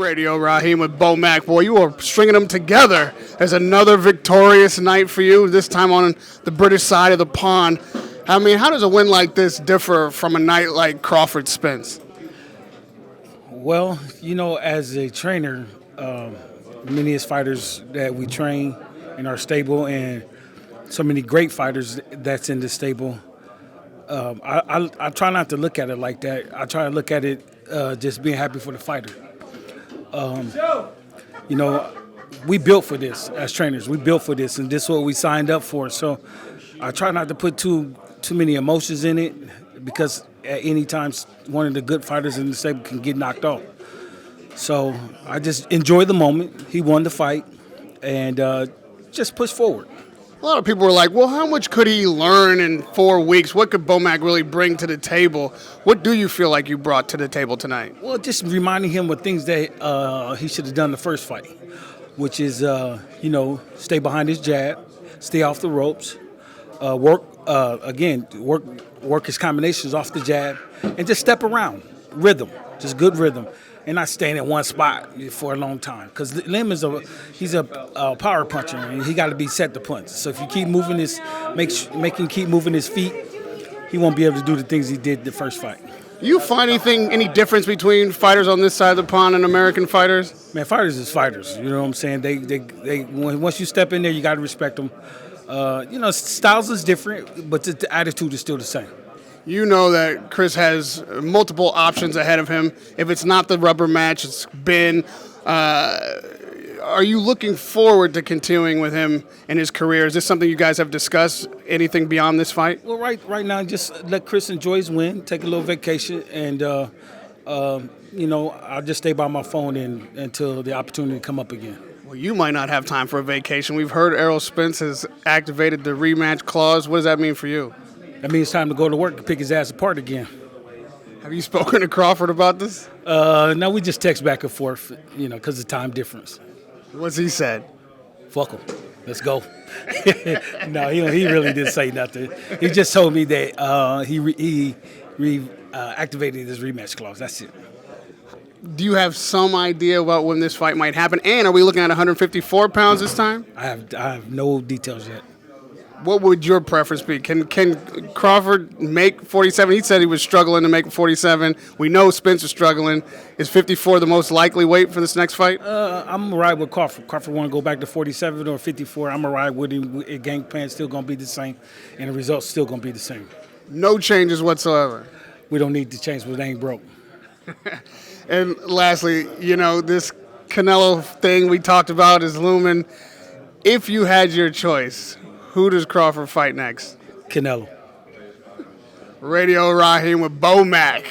Radio Raheem with BoMac. Boy, you are stringing them together as another victorious night for you, this time on the British side of the pond. I mean, how does a win like this differ from a night like Crawford Spence? Well, as a trainer, many as fighters that we train in our stable and so many great fighters that's in the stable, I try not to look at it like that. I try to look at it just being happy for the fighter. We built for this as trainers. We built for this, and this is what we signed up for. So I try not to put too many emotions in it, because at any time one of the good fighters in the stable can get knocked off. So I just enjoy the moment. He won the fight, and just push forward. A lot of people were like, well, how much could he learn in 4 weeks? What could BoMac really bring to the table? What do you feel like you brought to the table tonight? Well, just reminding him of things that he should have done the first fight, which is, stay behind his jab, stay off the ropes, work his combinations off the jab, and just step around. Rhythm, just good rhythm, and not staying in one spot for a long time. Because Lim he's a power puncher, and he got to be set to punch. So if you keep moving make him keep moving his feet, he won't be able to do the things he did the first fight. You find any difference between fighters on this side of the pond and American fighters? Man, fighters is fighters. You know what I'm saying? They once you step in there, you got to respect them. Styles is different, but the attitude is still the same. You know that Chris has multiple options ahead of him. If it's not the rubber match, it's been. Are you looking forward to continuing with him in his career? Is this something you guys have discussed? Anything beyond this fight? Well, right now, just let Chris enjoy his win, take a little vacation, and I'll just stay by my phone until the opportunity come up again. Well, you might not have time for a vacation. We've heard Errol Spence has activated the rematch clause. What does that mean for you? That means it's time to go to work and pick his ass apart again. Have you spoken to Crawford about this? No, we just text back and forth, because of the time difference. What's he said? Fuck him. Let's go. No, he really didn't say nothing. He just told me that he activated his rematch clause. That's it. Do you have some idea about when this fight might happen? And are we looking at 154 pounds this time? I have no details yet. What would your preference be? Can Crawford make 47? He said he was struggling to make 47. We know Spence is struggling. Is 54 the most likely weight for this next fight? I'm going to ride with Crawford. Crawford want to go back to 47 or 54. I'm going to ride with him. Game plan still going to be the same, and the results still going to be the same. No changes whatsoever? We don't need to change, but it ain't broke. And lastly, this Canelo thing we talked about is looming. If you had your choice, who does Crawford fight next? Canelo. Radio Raheem with BoMac.